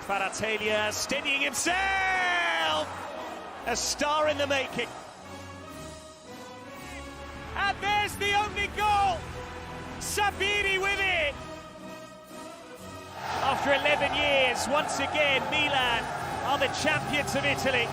Kvaratskhelia steadying himself! A star in the making. And there's the only goal! Sabiri with it! After 11 years, once again, Milan are the champions of Italy.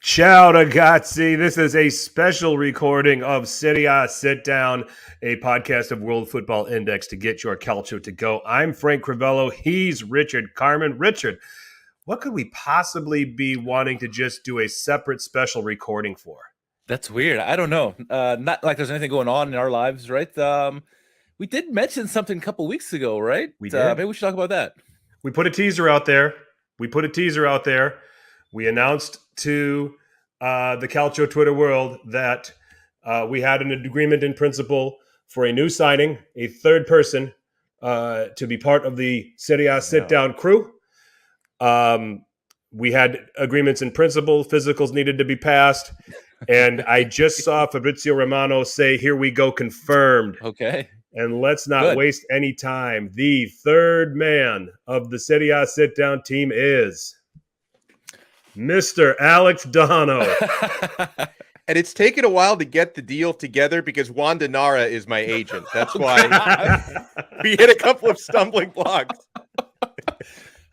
Ciao ragazzi, this is a special recording of Serie A Sitdown, a podcast of World Football Index to get your Calcio to go. I'm Frank Crivello, he's Richard Carmen. Richard, what could we possibly be wanting to just do a separate special recording for? That's weird. I don't know. Not like there's anything going on in our lives, right? We did mention something a couple weeks ago, right? We did. Maybe we should talk about that. We put a teaser out there. We announced to the Calcio Twitter world that we had an agreement in principle for a new signing, a third person to be part of the Serie A Sit-Down crew. We had agreements in principle. Physicals needed to be passed. And I just saw Fabrizio Romano say, "Here we go, confirmed." Okay. And let's not waste any time. The third man of the Serie A Sit-Down team is Mr. Alex Dono. And it's taken a while to get the deal together because Wanda Nara is my agent. That's why we hit a couple of stumbling blocks.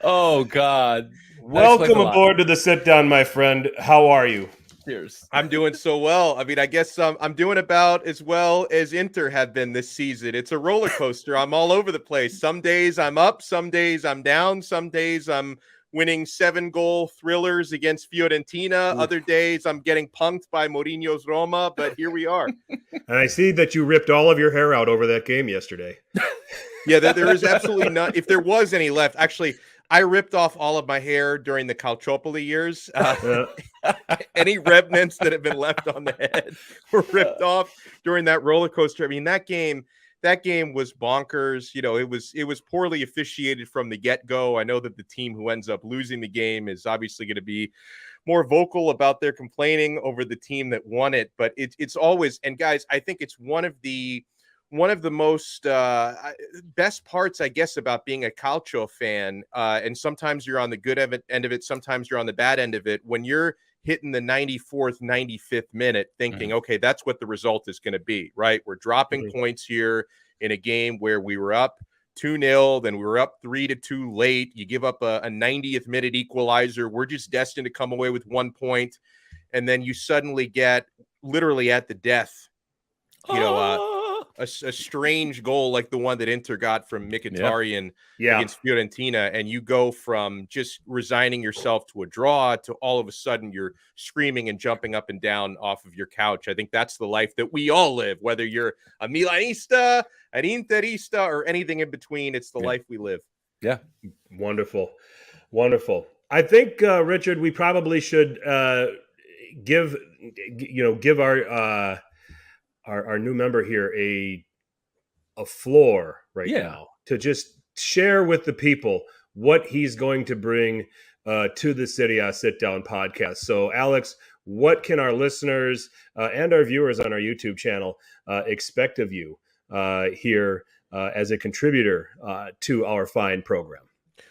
Oh, God. Welcome aboard to the Sit-Down, my friend. How are you? Cheers. I'm doing so well. I mean, I guess I'm doing about as well as Inter have been this season. It's a roller coaster. I'm all over the place. Some days I'm up, some days I'm down, some days I'm winning 7-goal thrillers against Fiorentina. Oof. Other days I'm getting punked by Mourinho's Roma, but here we are. And I see that you ripped all of your hair out over that game yesterday. Yeah, there is absolutely not. If there was any left, actually, I ripped off all of my hair during the Calciopoli years. Any remnants that have been left on the head were ripped off during that roller coaster. I mean, that game was bonkers. You know, it was poorly officiated from the get-go. I know that the team who ends up losing the game is obviously going to be more vocal about their complaining over the team that won it. But it's always, and guys, I think it's one of the most best parts, I guess, about being a Calcio fan. And sometimes you're on the good end of it. Sometimes you're on the bad end of it. When you're hitting the 94th, 95th minute thinking, okay, that's what the result is going to be, right? We're dropping points here in a game where we were up 2-0, then we were up 3-2 late. You give up a 90th minute equalizer. We're just destined to come away with 1 point. And then you suddenly get literally at the death, a strange goal like the one that Inter got from Mkhitaryan against Fiorentina, and you go from just resigning yourself to a draw to all of a sudden you're screaming and jumping up and down off of your couch. I think that's the life that we all live, whether you're a Milanista, an Interista, or anything in between. It's the life we live. Yeah. Wonderful. I think, Richard, we probably should give our new member here a floor now to just share with the people what he's going to bring to the Serie A Sit-Down podcast. So, Alex, what can our listeners and our viewers on our YouTube channel expect of you here as a contributor to our fine program?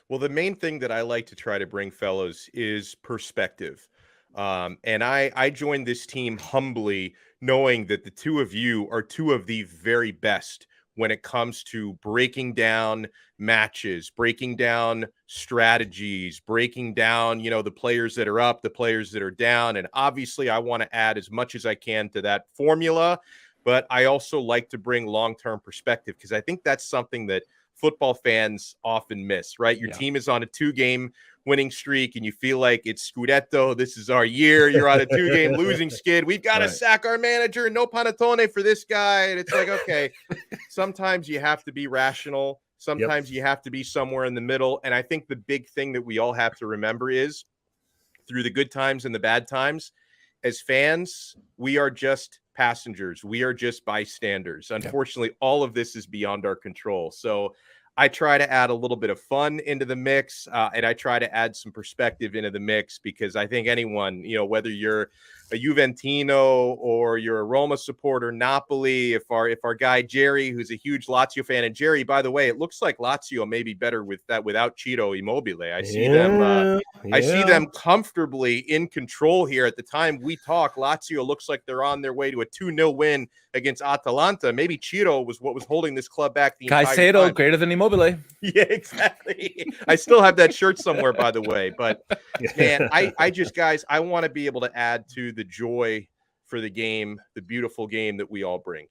Well, the main thing that I like to try to bring, fellows, is perspective. And I joined this team humbly, knowing that the two of you are two of the very best when it comes to breaking down matches, breaking down strategies, breaking down, the players that are up, the players that are down. And obviously I want to add as much as I can to that formula, but I also like to bring long-term perspective because I think that's something that football fans often miss, right? Your team is on a 2-game winning streak and you feel like it's Scudetto. This is our year. You're on a 2-game losing skid. We've got to sack our manager. No panettone for this guy. And it's like, okay, sometimes you have to be rational. Sometimes you have to be somewhere in the middle. And I think the big thing that we all have to remember is through the good times and the bad times, as fans, we are just passengers. We are just bystanders. Unfortunately, all of this is beyond our control. So I try to add a little bit of fun into the mix, and I try to add some perspective into the mix, because I think anyone, whether you're a Juventino or you're a Roma supporter, Napoli, if our guy Jerry, who's a huge Lazio fan, and Jerry, by the way, it looks like Lazio may be better without Ciro Immobile. I see them comfortably in control here. At the time we talk, Lazio looks like they're on their way to a 2-0 win against Atalanta. Maybe Ciro was what was holding this club back the entire Caicedo time. greater than Immobile. Yeah, exactly. I still have that shirt somewhere, by the way. But man, I just, guys, I want to be able to add to the joy for the game, the beautiful game that we all bring.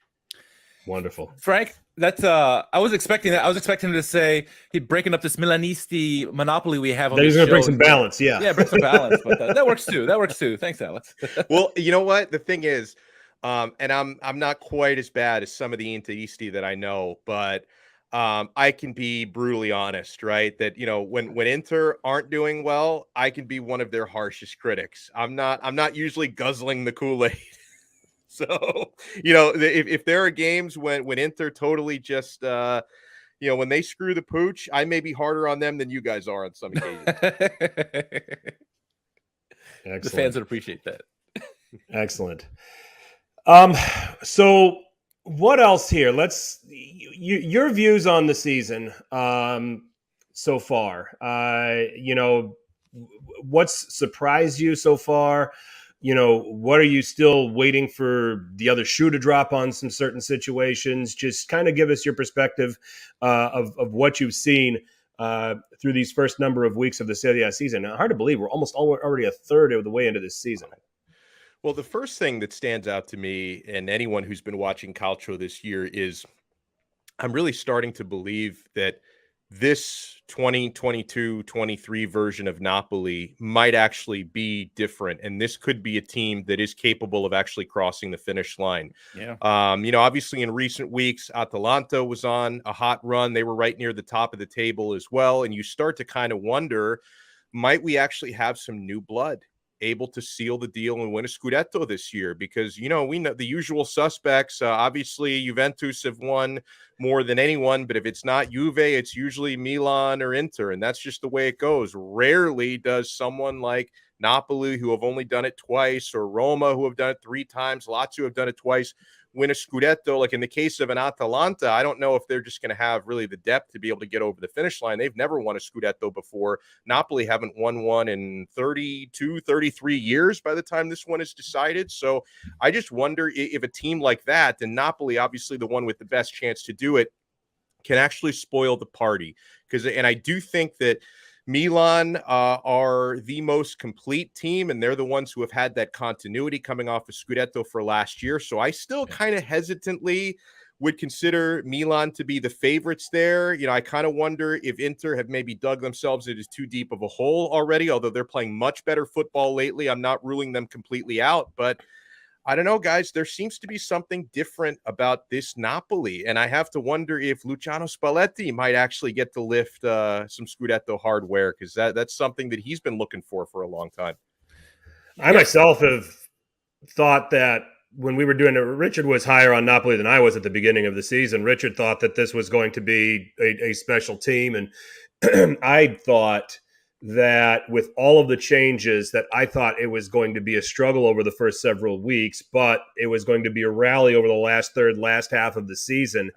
Wonderful. Frank, that's I was expecting that. I was expecting him to say he'd breaking up this Milanisti monopoly we have on He's the going to show. bring some balance, yeah. Yeah, bring some balance. But that works too. That works too. Thanks, Alex. Well, you know what? The thing is, and I'm not quite as bad as some of the Interisti that I know, but I can be brutally honest, right? That, when Inter aren't doing well, I can be one of their harshest critics. I'm not usually guzzling the Kool-Aid. So, if there are games when Inter totally just, when they screw the pooch, I may be harder on them than you guys are on some occasions. The fans would appreciate that. Excellent. So what else here? Your views on the season so far. What's surprised you so far? What are you still waiting for the other shoe to drop on some certain situations? Just kind of give us your perspective of what you've seen through these first number of weeks of the Serie A season. Hard to believe we're almost already a third of the way into this season. Well, the first thing that stands out to me and anyone who's been watching Calcio this year is I'm really starting to believe that this 2022-23 version of Napoli might actually be different. And this could be a team that is capable of actually crossing the finish line. Yeah. Obviously in recent weeks, Atalanta was on a hot run. They were right near the top of the table as well. And you start to kind of wonder, might we actually have some new blood able to seal the deal and win a Scudetto this year? Because, we know the usual suspects. Obviously, Juventus have won more than anyone, but if it's not Juve, it's usually Milan or Inter, and that's just the way it goes. Rarely does someone like Napoli, who have only done it twice, or Roma, who have done it 3 times, Lazio have done it twice, win a Scudetto. Like in the case of an Atalanta, I don't know if they're just going to have really the depth to be able to get over the finish line. They've never won a Scudetto before. Napoli haven't won one in 32, 33 years by the time this one is decided. So I just wonder if a team like that, and Napoli, obviously the one with the best chance to do it, can actually spoil the party. And I do think that Milan are the most complete team, and they're the ones who have had that continuity coming off of Scudetto for last year. So I still kind of hesitantly would consider Milan to be the favorites there. I kind of wonder if Inter have maybe dug themselves into too deep of a hole already, although they're playing much better football lately. I'm not ruling them completely out, but I don't know, guys. There seems to be something different about this Napoli, and I have to wonder if Luciano Spalletti might actually get to lift some Scudetto hardware, because that's something that he's been looking for a long time. I myself have thought that when we were doing it, Richard was higher on Napoli than I was at the beginning of the season. Richard thought that this was going to be a special team, and I thought that with all of the changes, that I thought it was going to be a struggle over the first several weeks, but it was going to be a rally over the last half of the season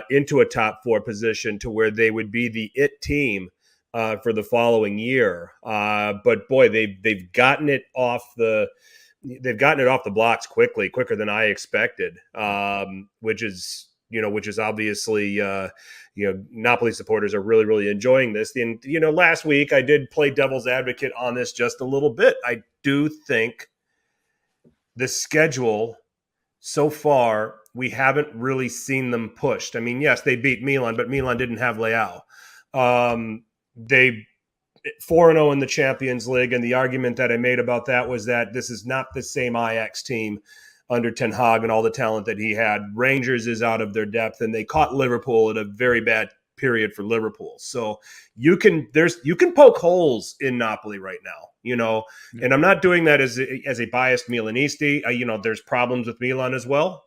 into a top 4 position, to where they would be the it team for the following year. But boy, they've gotten it off the blocks quicker than I expected, which is obviously, Napoli supporters are really, really enjoying this. And, last week I did play devil's advocate on this just a little bit. I do think the schedule so far, we haven't really seen them pushed. I mean, yes, they beat Milan, but Milan didn't have Leao. They 4-0 in the Champions League, and the argument that I made about that was that this is not the same Ajax team under Ten Hag and all the talent that he had. Rangers is out of their depth, and they caught Liverpool at a very bad period for Liverpool. So you can poke holes in Napoli right now, and I'm not doing that as a biased Milanisti. There's problems with Milan as well.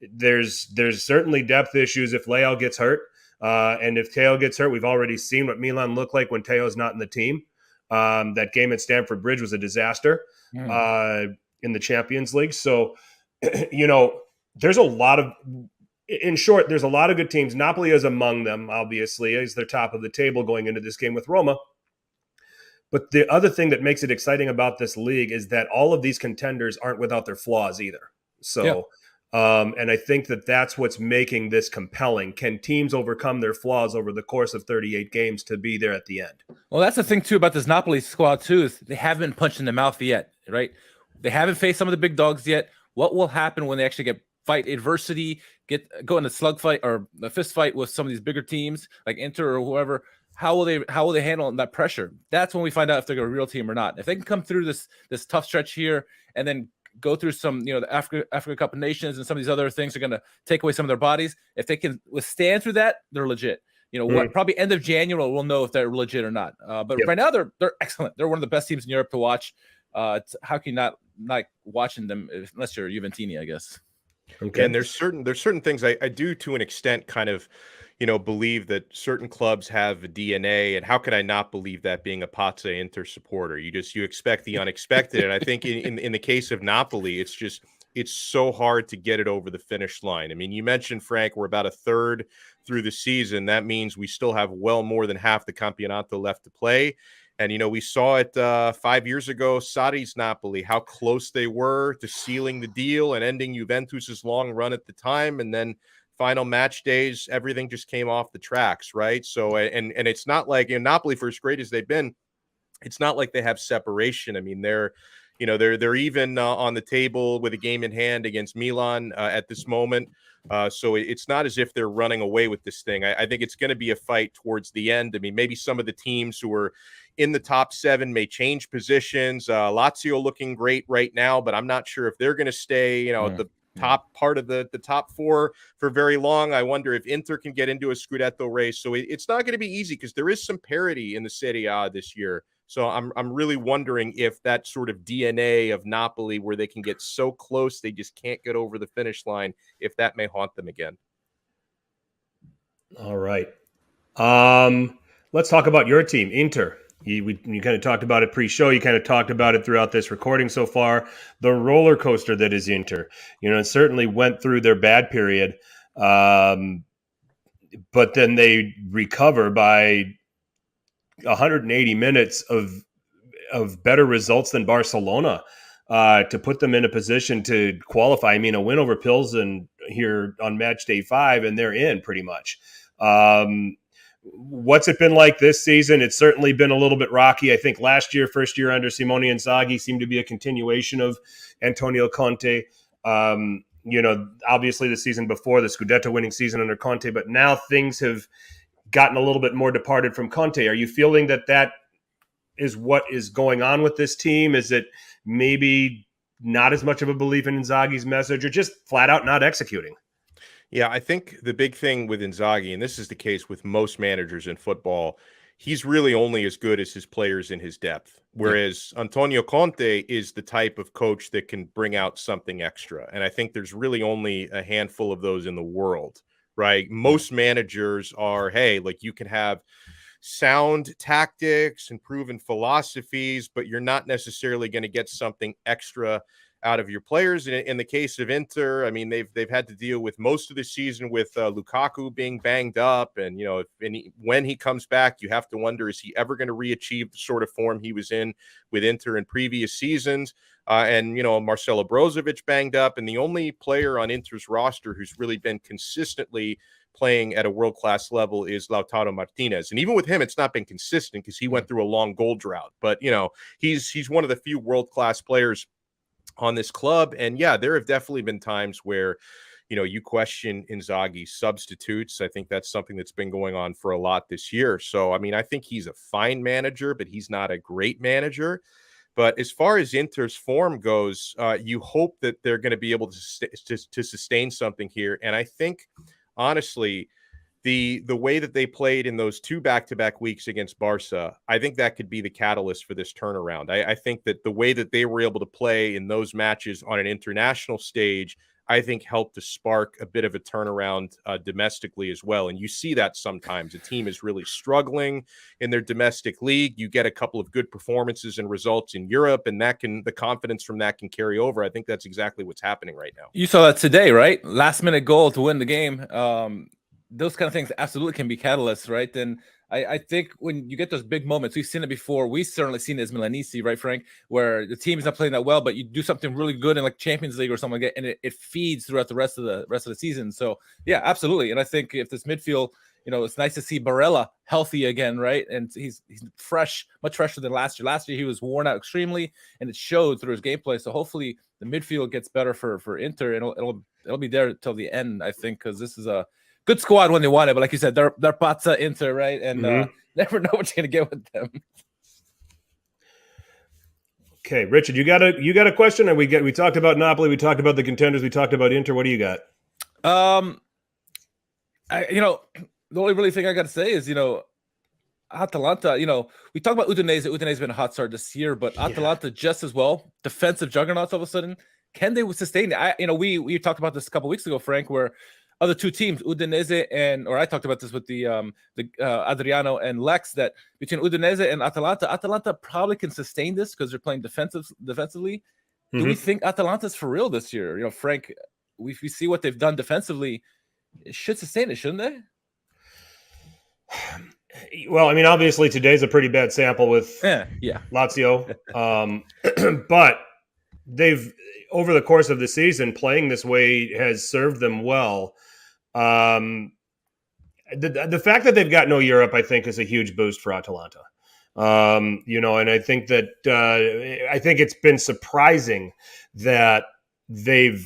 There's certainly depth issues if Leao gets hurt. And if Teo gets hurt, we've already seen what Milan look like when Teo's not in the team. That game at Stamford Bridge was a disaster in the Champions League. So, there's a lot of, in short, there's a lot of good teams. Napoli is among them, obviously, as they're top of the table going into this game with Roma. But the other thing that makes it exciting about this league is that all of these contenders aren't without their flaws either. So, and I think that that's what's making this compelling. Can teams overcome their flaws over the course of 38 games to be there at the end? Well, that's the thing, too, about this Napoli squad, too, is they haven't been punched in the mouth yet, right? They haven't faced some of the big dogs yet. What will happen when they actually fight adversity, go in a slug fight or a fist fight with some of these bigger teams like Inter or whoever? How will they handle that pressure? That's when we find out if they're a real team or not. If they can come through this tough stretch here and then go through some, the Africa Cup of Nations and some of these other things are going to take away some of their bodies. If they can withstand through that, they're legit. Probably end of January we'll know if they're legit or not. But right now they're excellent. They're one of the best teams in Europe to watch. How can you not like watching them unless you're Juventini, I guess. Okay. And there's certain things I do to an extent kind of, believe that certain clubs have a DNA, and how could I not believe that being a Pazza Inter supporter? You expect the unexpected. And I think in the case of Napoli, it's so hard to get it over the finish line. I mean, you mentioned, Frank, we're about a third through the season. That means we still have well more than half the Campionato left to play. And, we saw it 5 years ago, Sarri's Napoli, how close they were to sealing the deal and ending Juventus's long run at the time. And then final match days, everything just came off the tracks, right? So, and it's not like Napoli, for as great as they've been, it's not like they have separation. I mean, they're even on the table with a game in hand against Milan at this moment. So it's not as if they're running away with this thing. I think it's going to be a fight towards the end. I mean, maybe some of the teams who are in the top 7 may change positions. Lazio looking great right now, but I'm not sure if they're going to stay, at the top part of the top 4 for very long. I wonder if Inter can get into a Scudetto race. So it's not going to be easy because there is some parity in the Serie A this year. So I'm really wondering if that sort of DNA of Napoli, where they can get so close they just can't get over the finish line, if that may haunt them again. All right. Let's talk about your team, Inter. You kind of talked about it pre-show. You kind of talked about it throughout this recording so far. The roller coaster that is Inter. It certainly went through their bad period, but then they recover by 180 minutes of better results than Barcelona to put them in a position to qualify. I mean, a win over Pilsen here on match day 5, and they're in pretty much. What's it been like this season? It's certainly been a little bit rocky. I think last year, first year under Simone Inzaghi, seemed to be a continuation of Antonio Conte. Obviously the season before, the Scudetto winning season under Conte, but now things have gotten a little bit more departed from Conte. Are you feeling that is what is going on with this team? Is it maybe not as much of a belief in Inzaghi's message, or just flat out not executing? Yeah, I think the big thing with Inzaghi, and this is the case with most managers in football, he's really only as good as his players in his depth. Whereas Antonio Conte is the type of coach that can bring out something extra. And I think there's really only a handful of those in the world, right? Most managers are, hey, like you can have sound tactics and proven philosophies, but you're not necessarily going to get something extra out of your players. In the case of Inter, I mean, they've had to deal with most of the season with Lukaku being banged up, and when he comes back, you have to wonder, is he ever going to re-achieve the sort of form he was in with Inter in previous seasons? And Marcelo Brozovic banged up, and the only player on Inter's roster who's really been consistently playing at a world-class level is Lautaro Martinez. And even with him, it's not been consistent because he went through a long goal drought. But he's one of the few world-class players on this club. And yeah, there have definitely been times where, you question Inzaghi's substitutes. I think that's something that's been going on for a lot this year. So, I mean, I think he's a fine manager, but he's not a great manager. But as far as Inter's form goes, you hope that they're going to be able to sustain something here. And I think, honestly, the way that they played in those 2 back-to-back weeks against Barca, I think that could be the catalyst for this turnaround. I think that the way that they were able to play in those matches on an international stage, I think helped to spark a bit of a turnaround domestically as well. And you see that sometimes a team is really struggling in their domestic league. You get a couple of good performances and results in Europe, and the confidence from that can carry over. I think that's exactly what's happening right now. You saw that today, right? Last minute goal to win the game. Those kind of things absolutely can be catalysts, right? And I think when you get those big moments, we've seen it before. We've certainly seen it as Milanese, right, Frank? Where the team is not playing that well, but you do something really good in like Champions League or something like that, and it feeds throughout the rest of the season. So yeah, absolutely. And I think if this midfield, it's nice to see Barella healthy again, right? And he's fresh, much fresher than last year. Last year he was worn out extremely, and it showed through his gameplay. So hopefully the midfield gets better for Inter, and it'll be there till the end, I think, because this is a good squad when they want it, but like you said, they're Pazza Inter, right? And never know what you're gonna get with them. Okay, Richard, you got a question? And we talked about Napoli, we talked about the contenders, we talked about Inter. What do you got? The only really thing I got to say is, Atalanta. We talk about Udinese. Udinese's been a hot start this year, but Atalanta just as well. Defensive juggernauts. All of a sudden, can they sustain it? We talked about this a couple weeks ago, Frank, where other two teams, Udinese or I talked about this with the Adriano and Lex, that between Udinese and Atalanta probably can sustain this because they're playing defensively. Do we think Atalanta's for real this year? Frank, we see what they've done defensively. It should sustain it, shouldn't they? Well, I mean, obviously today's a pretty bad sample with Lazio, but they've, over the course of the season, playing this way has served them well. The fact that they've got no Europe, I think, is a huge boost for Atalanta. And I think that it's been surprising that they've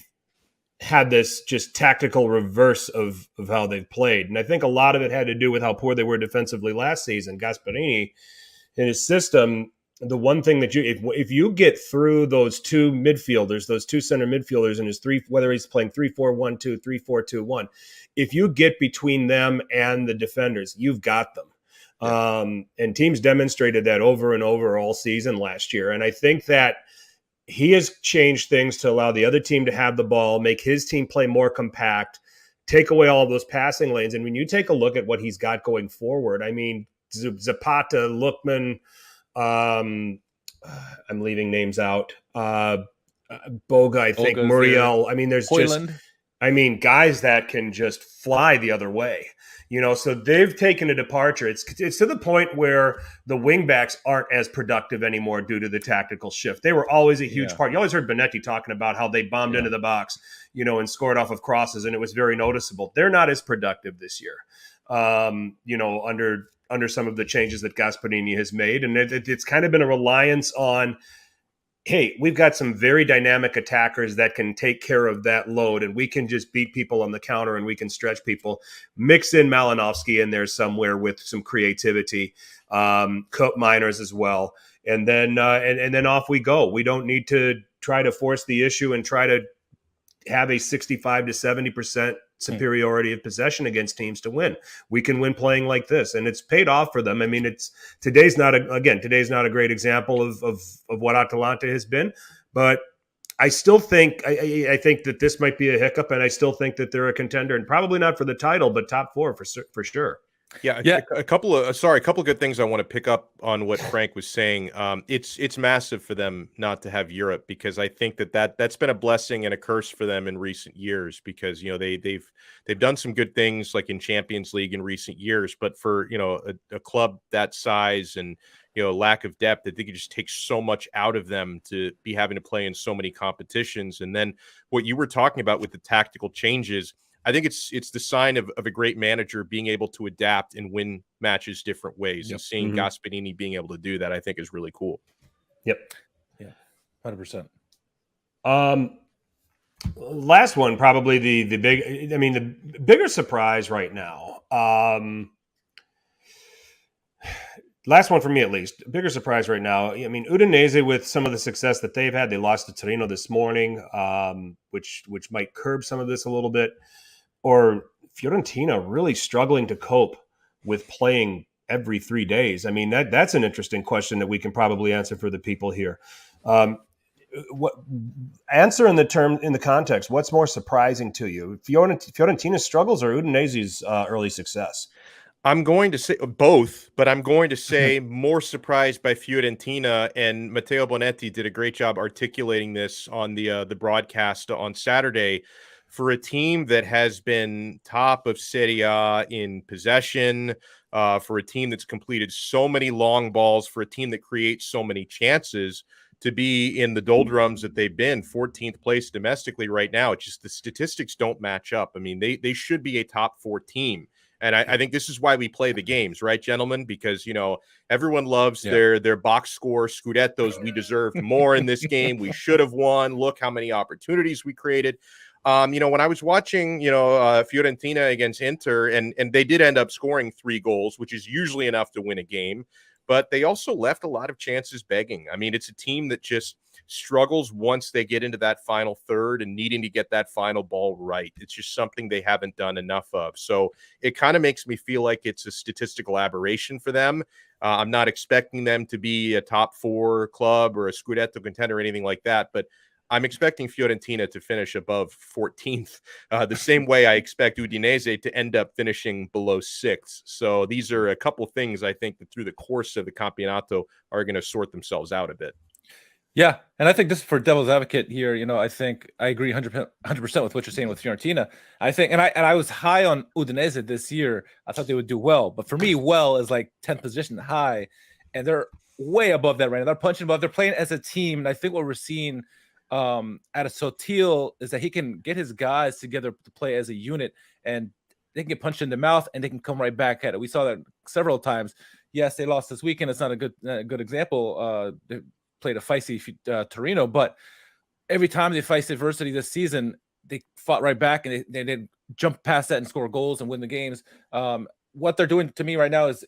had this just tactical reverse of how they've played. And I think a lot of it had to do with how poor they were defensively last season. Gasperini, in his system, the one thing that if you get through those two midfielders, those two center midfielders in his whether he's playing 3-4-1-2, 3-4-2-1, if you get between them and the defenders, you've got them. And teams demonstrated that over and over all season last year. And I think that he has changed things to allow the other team to have the ball, make his team play more compact, take away all of those passing lanes. And when you take a look at what he's got going forward, I mean, Zapata, Lookman, I'm leaving names out, Boga, I think, Muriel. I mean, there's Hoyland. Guys that can just fly the other way. So they've taken a departure. It's to the point where the wingbacks aren't as productive anymore due to the tactical shift. They were always a huge part. You always heard Benetti talking about how they bombed into the box, and scored off of crosses, and it was very noticeable. They're not as productive this year, under some of the changes that Gasperini has made. And it's kind of been a reliance on, hey, we've got some very dynamic attackers that can take care of that load, and we can just beat people on the counter, and we can stretch people. Mix in Malinovsky in there somewhere with some creativity, Cope Miners as well, and then off we go. We don't need to try to force the issue and try to have a 65 to 70% superiority of possession against teams to win. We can win playing like this, and it's paid off for them. I mean, today's not a great example of what Atalanta has been, but I still think I think that this might be a hiccup, and I still think that they're a contender, and probably not for the title, but top four for sure. Yeah. A couple of good things I want to pick up on what Frank was saying. It's massive for them not to have Europe, because I think that's been a blessing and a curse for them in recent years, because they've done some good things like in Champions League in recent years, but for a club that size and lack of depth, I think it just takes so much out of them to be having to play in so many competitions. And then what you were talking about with the tactical changes, I think it's the sign of a great manager being able to adapt and win matches different ways. And seeing Gasperini being able to do that, I think, is really cool. Yep. Yeah, 100%. Last one, probably the bigger surprise right now. Last one for me, at least. Bigger surprise right now. I mean, Udinese, with some of the success that they've had, they lost to Torino this morning, which might curb some of this a little bit. Or Fiorentina really struggling to cope with playing every 3 days. I mean, that's an interesting question that we can probably answer for the people here. what answer in the context? What's more surprising to you, Fiorentina's struggles or Udinese's early success? I'm going to say both, but I'm going to say more surprised by Fiorentina, and Matteo Bonetti did a great job articulating this on the broadcast on Saturday. For a team that has been top of Serie A in possession, for a team that's completed so many long balls, for a team that creates so many chances, to be in the doldrums that they've been, 14th place domestically right now. It's just the statistics don't match up. I mean, they should be a top 4 team. And I think this is why we play the games, right, gentlemen? Because, everyone loves their box score Scudettos. We deserved more in this game. We should have won. Look how many opportunities we created. When I was watching, Fiorentina against Inter, and they did end up scoring 3 goals, which is usually enough to win a game, but they also left a lot of chances begging. I mean, it's a team that just struggles once they get into that final third and needing to get that final ball right. It's just something they haven't done enough of. So it kind of makes me feel like it's a statistical aberration for them. I'm not expecting them to be a top 4 club or a Scudetto contender or anything like that, but I'm expecting Fiorentina to finish above 14th, the same way I expect Udinese to end up finishing below 6th. So these are a couple things I think that through the course of the Campionato are going to sort themselves out a bit. Yeah, and I think this for devil's advocate here, I think I agree 100% with what you're saying with Fiorentina. I think, and I was high on Udinese this year. I thought they would do well, but for me, well is like 10th position high, and they're way above that right now. They're punching above. They're playing as a team, and I think what we're seeing at a Sotil is that he can get his guys together to play as a unit, and they can get punched in the mouth and they can come right back at it. We saw that several times. Yes, they lost this weekend. It's not a good example. They played a feisty Torino, but every time they faced adversity this season, they fought right back and they did jump past that and score goals and win the games. What they're doing to me right now is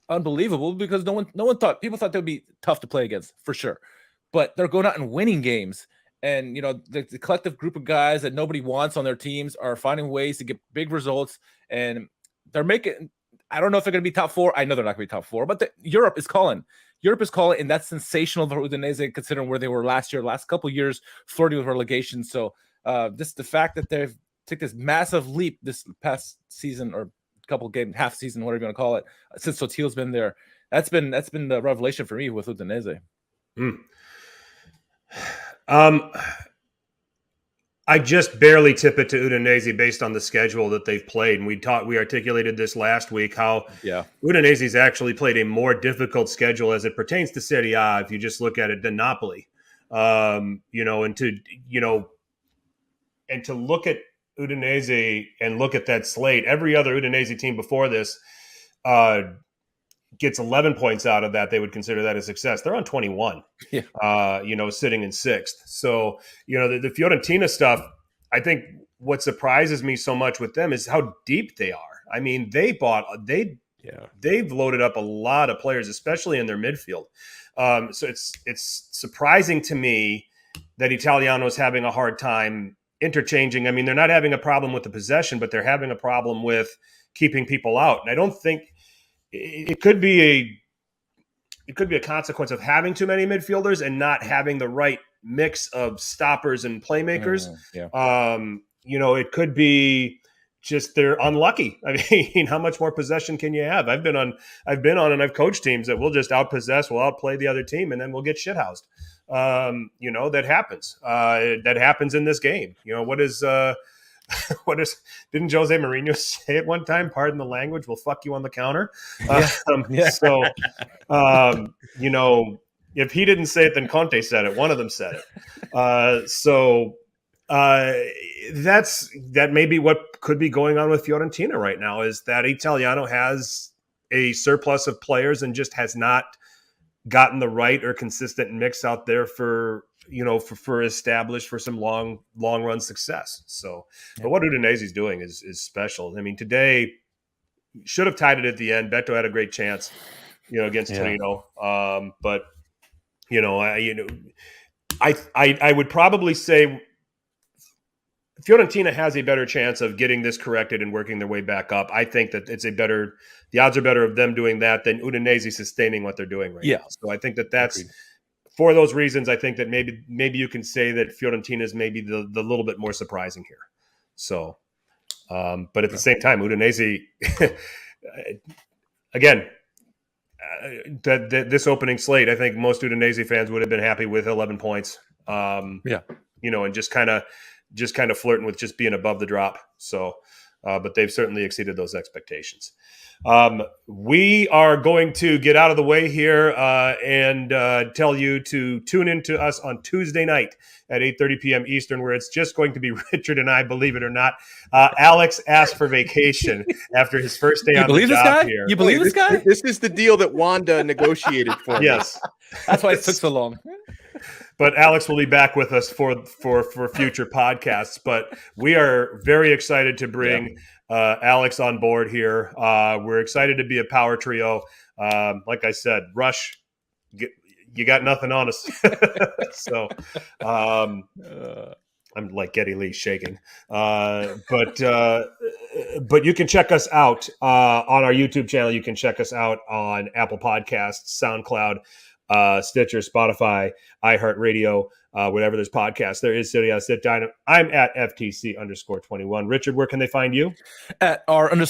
unbelievable, because no one thought, people thought they would be tough to play against for sure. But they're going out and winning games. And, the collective group of guys that nobody wants on their teams are finding ways to get big results. And they're making, I don't know if they're going to be top 4. I know they're not going to be top 4, but Europe is calling. And that's sensational for Udinese, considering where they were last couple of years, flirting with relegation. So the fact that they've took this massive leap this past season, or couple game, half season, whatever you want to call it, since Sotil's been there, that's been the revelation for me with Udinese. I just barely tip it to Udinese based on the schedule that they've played. And we articulated this last week, how Udinese's actually played a more difficult schedule as it pertains to Serie A, if you just look at it, than Napoli. And to look at Udinese and look at that slate, every other Udinese team before this gets 11 points out of that. They would consider that a success. They're on 21, sitting in 6th. So, the Fiorentina stuff, I think what surprises me so much with them is how deep they are. I mean, they've loaded up a lot of players, especially in their midfield. So it's surprising to me that Italiano's having a hard time interchanging. I mean, they're not having a problem with the possession, but they're having a problem with keeping people out. And I don't think it could be a consequence of having too many midfielders and not having the right mix of stoppers and playmakers. It could be just they're unlucky. I mean, how much more possession can you have? I've been on and I've coached teams that will just outpossess, will outplay the other team, and then we'll get shithoused. That happens. That happens in this game. Didn't Jose Mourinho say at one time, pardon the language, we'll fuck you on the counter? So, if he didn't say it, then Conte said it. One of them said it. That may be what could be going on with Fiorentina right now, is that Italiano has a surplus of players and just has not gotten the right or consistent mix out there for established for some long run success. So, but what Udinese's doing is special. I mean, today should have tied it at the end. Beto had a great chance, against Torino. But I would probably say Fiorentina has a better chance of getting this corrected and working their way back up. I think that the odds are better of them doing that than Udinese sustaining what they're doing right now. So I think that's for those reasons, I think that maybe you can say that Fiorentina is maybe the little bit more surprising here. So, but at the same time, Udinese, again, this opening slate, I think most Udinese fans would have been happy with 11 points. And just kind of flirting with just being above the drop. So, but they've certainly exceeded those expectations. We are going to get out of the way here and tell you to tune in to us on Tuesday night at 8:30 p.m. Eastern, where it's just going to be Richard and I, believe it or not. Alex asked for vacation after his first day on the job here. You believe this guy? This is the deal that Wanda negotiated for me. Yes. That's why it took so long. But Alex will be back with us for future podcasts. But we are very excited to bring Alex on board here. We're excited to be a power trio. Like I said, Rush, you got nothing on us. So I'm like Geddy Lee shaking. But you can check us out on our YouTube channel. You can check us out on Apple Podcasts, SoundCloud, Stitcher, Spotify, iHeartRadio, whatever there's podcasts. There is Serie A Sitdown. I'm at FTC_21. Richard, where can they find you? At R_KHARMAN.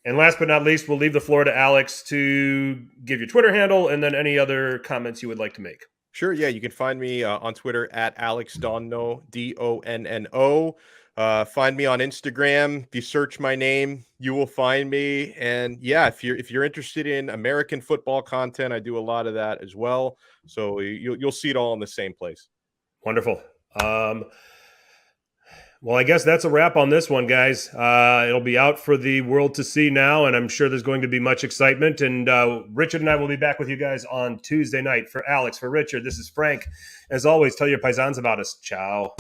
And last but not least, we'll leave the floor to Alex to give your Twitter handle and then any other comments you would like to make. Sure. Yeah, you can find me on Twitter at AlexDonno, DONNO. Find me on Instagram. If you search my name, you will find me. And yeah, if you're interested in American football content, I do a lot of that as well. So you'll see it all in the same place. Wonderful. Well, I guess that's a wrap on this one, guys. It'll be out for the world to see now, and I'm sure there's going to be much excitement. And Richard and I will be back with you guys on Tuesday night. For Alex, for Richard, this is Frank. As always, tell your paisans about us. Ciao.